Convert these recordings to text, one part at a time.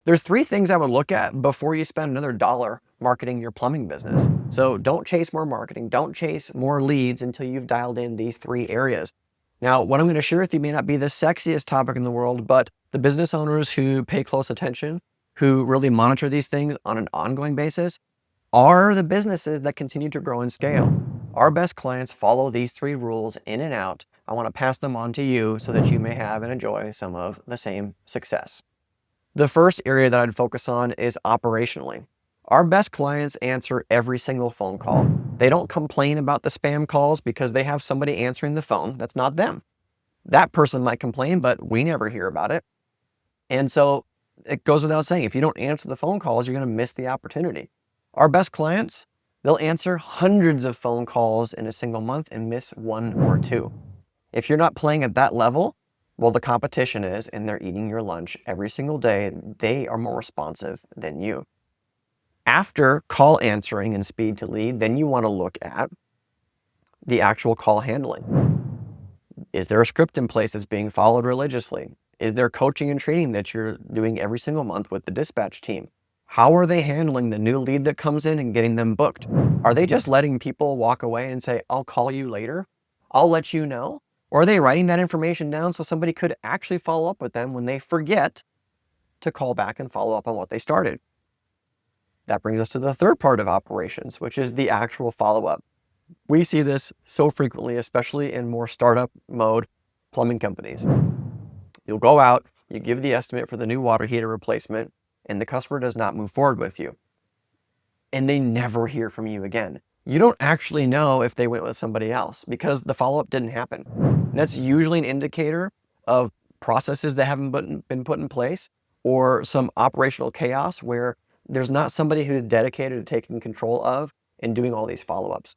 There's three things I would look at before you spend another dollar marketing your plumbing business. So don't chase more marketing. Don't chase more leads until you've dialed in these three areas. Now, what I'm going to share with you may not be the sexiest topic in the world, but the business owners who pay close attention, who really monitor these things on an ongoing basis, are the businesses that continue to grow and scale. Our best clients follow these three rules in and out. I want to pass them on to you so that you may have and enjoy some of the same success. The first area that I'd focus on is operationally. Our best clients answer every single phone call. They don't complain about the spam calls because they have somebody answering the phone. That's not them. That person might complain, but we never hear about it. And so it goes without saying, if you don't answer the phone calls, you're going to miss the opportunity. Our best clients, they'll answer hundreds of phone calls in a single month and miss one or two. If you're not playing at that level, well, the competition is, and they're eating your lunch every single day. They are more responsive than you. After call answering and speed to lead, then you want to look at the actual call handling. Is there a script in place that's being followed religiously? Is there coaching and training that you're doing every single month with the dispatch team? How are they handling the new lead that comes in and getting them booked? Are they just letting people walk away and say, I'll call you later? I'll let you know? Or are they writing that information down so somebody could actually follow up with them when they forget to call back and follow up on what they started? That brings us to the third part of operations, which is the actual follow-up. We see this so frequently, especially in more startup mode plumbing companies. You'll go out, you give the estimate for the new water heater replacement, and the customer does not move forward with you. And they never hear from you again. You don't actually know if they went with somebody else because the follow-up didn't happen. And that's usually an indicator of processes that haven't been put in place or some operational chaos where there's not somebody who's dedicated to taking control of and doing all these follow-ups.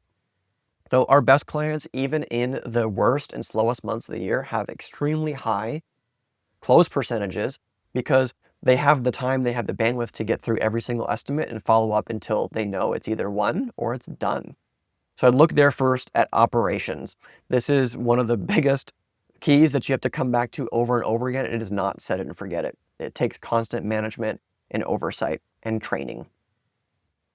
So our best clients, even in the worst and slowest months of the year, have extremely high close percentages because they have the time, they have the bandwidth to get through every single estimate and follow up until they know it's either won or it's done. So I'd look there first at operations. This is one of the biggest keys that you have to come back to over and over again. It is not set it and forget it. It takes constant management and oversight and training.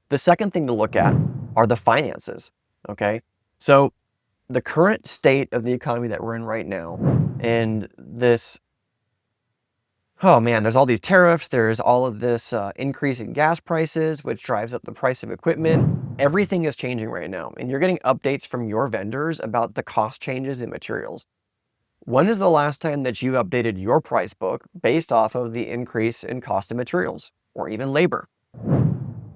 The second thing to look at are the finances, okay? So the current state of the economy that we're in right now and this, oh man, there's all these tariffs, there's all of this increase in gas prices, which drives up the price of equipment. Everything is changing right now, and you're getting updates from your vendors about the cost changes in materials. When is the last time that you updated your price book based off of the increase in cost of materials or even labor?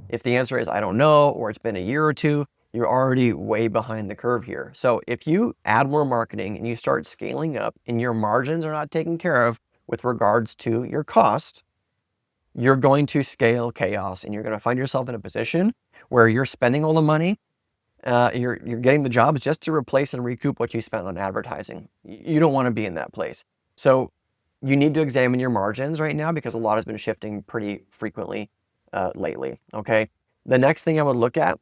If the answer is, I don't know, or it's been a year or two, you're already way behind the curve here. So if you add more marketing and you start scaling up and your margins are not taken care of with regards to your cost, you're going to scale chaos and you're going to find yourself in a position where you're spending all the money, you're getting the jobs just to replace and recoup what you spent on advertising. You don't want to be in that place. So you need to examine your margins right now because a lot has been shifting pretty frequently lately, okay? The next thing I would look at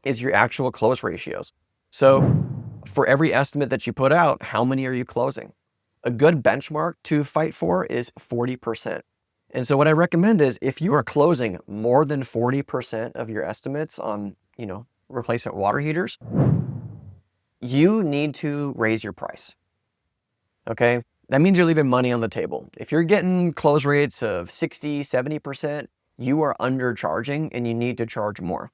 is your actual close ratios. So for every estimate that you put out, how many are you closing? A good benchmark to fight for is 40%. And so what I recommend is if you are closing more than 40% of your estimates on, replacement water heaters, you need to raise your price, okay? That means you're leaving money on the table. If you're getting close rates of 60, 70%, you are undercharging and you need to charge more,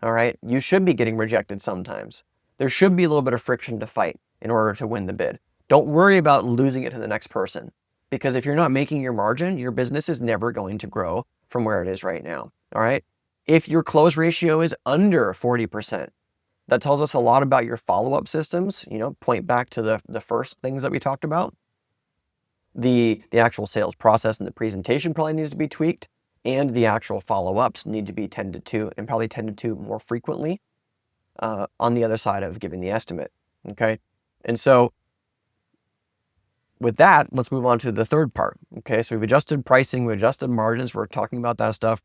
all right? You should be getting rejected sometimes. There should be a little bit of friction to fight in order to win the bid. Don't worry about losing it to the next person because if you're not making your margin, your business is never going to grow from where it is right now, all right? If your close ratio is under 40%, that tells us a lot about your follow-up systems. Point back to the first things that we talked about. The actual sales process and the presentation probably needs to be tweaked, and the actual follow-ups need to be tended to and probably tended to more frequently on the other side of giving the estimate, okay? And so with that, let's move on to the third part, okay? So we've adjusted pricing, we've adjusted margins, we're talking about that stuff.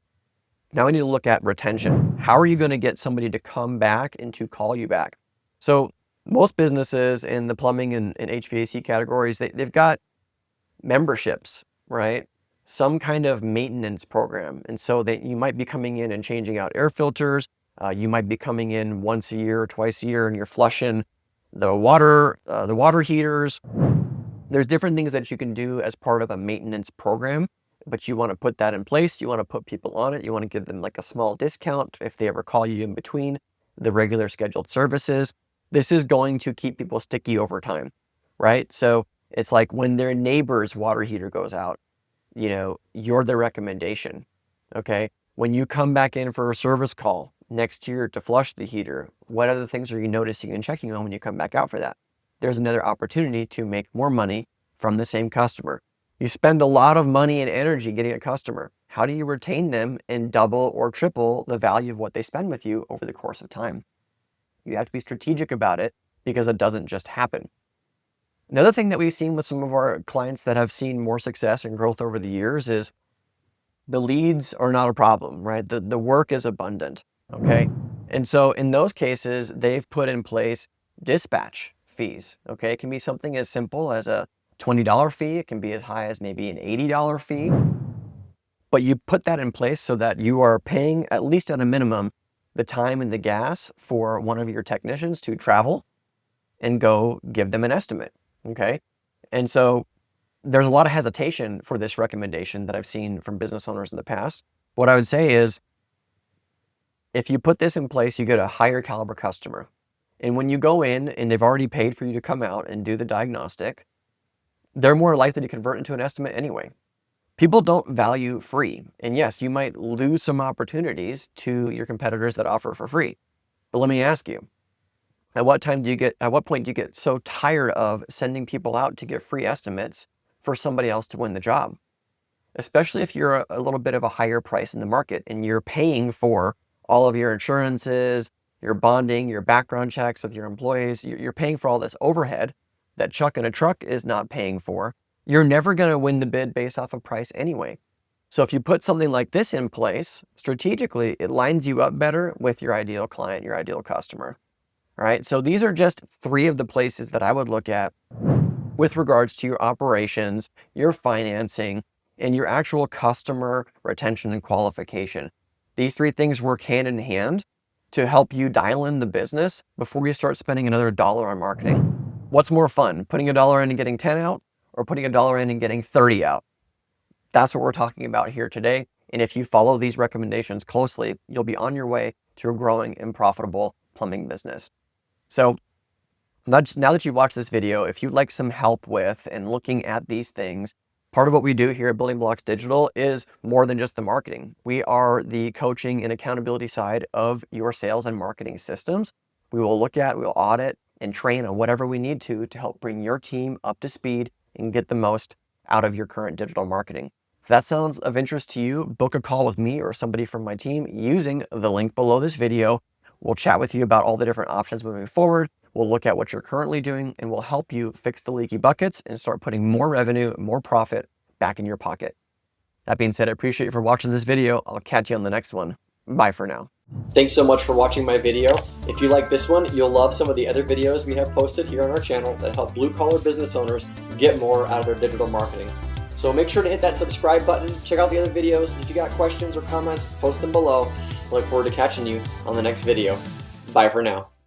Now we need to look at retention. How are you going to get somebody to come back and to call you back? So most businesses in the plumbing and HVAC categories, they've got memberships, right? some kind of maintenance program. And so that you might be coming in and changing out air filters. You might be coming in once a year or twice a year and you're flushing the water heaters. There's different things that you can do as part of a maintenance program, but you want to put that in place. You want to put people on it. You want to give them like a small discount if they ever call you in between the regular scheduled services. This is going to keep people sticky over time, right? So it's like when their neighbor's water heater goes out, you know, you're the recommendation, okay? When you come back in for a service call next year to flush the heater, what other things are you noticing and checking on when you come back out for that? There's another opportunity to make more money from the same customer. You spend a lot of money and energy getting a customer. How do you retain them and double or triple the value of what they spend with you over the course of time? You have to be strategic about it because it doesn't just happen. Another thing that we've seen with some of our clients that have seen more success and growth over the years is the leads are not a problem, right? The work is abundant, okay? And so in those cases, they've put in place dispatch fees, okay? It can be something as simple as a $20 fee. It can be as high as maybe an $80 fee. But you put that in place so that you are paying, at least at a minimum, the time and the gas for one of your technicians to travel and go give them an estimate, okay? And so there's a lot of hesitation for this recommendation that I've seen from business owners in the past. What I would say is, if you put this in place, you get a higher caliber customer. And when you go in and they've already paid for you to come out and do the diagnostic, they're more likely to convert into an estimate anyway. People don't value free. And yes, you might lose some opportunities to your competitors that offer for free. But let me ask you, at what point do you get so tired of sending people out to get free estimates for somebody else to win the job? Especially if you're a little bit of a higher price in the market and you're paying for all of your insurances, your bonding, your background checks with your employees, you're paying for all this overhead that Chuck in a truck is not paying for. You're never going to win the bid based off of price anyway. So if you put something like this in place strategically, it lines you up better with your ideal client, your ideal customer. All right. So these are just 3 of the places that I would look at with regards to your operations, your financing, and your actual customer retention and qualification. These 3 things work hand in hand to help you dial in the business before you start spending another dollar on marketing. What's more fun, putting $1 in and getting 10 out, or putting $1 in and getting 30 out? That's what we're talking about here today. And if you follow these recommendations closely, you'll be on your way to a growing and profitable plumbing business. So now that you've watched this video, if you'd like some help with and looking at these things, part of what we do here at Building Blocks Digital is more than just the marketing. We are the coaching and accountability side of your sales and marketing systems. We will look at, we'll audit and train on whatever we need to help bring your team up to speed and get the most out of your current digital marketing. If that sounds of interest to you, book a call with me or somebody from my team using the link below this video. We'll chat with you about all the different options moving forward. We'll look at what you're currently doing and we'll help you fix the leaky buckets and start putting more revenue, more profit back in your pocket. That being said, I appreciate you for watching this video. I'll catch you on the next one. Bye for now. Thanks so much for watching my video. If you like this one, you'll love some of the other videos we have posted here on our channel that help blue-collar business owners get more out of their digital marketing. So make sure to hit that subscribe button, check out the other videos. If you got questions or comments, post them below. I look forward to catching you on the next video. Bye for now.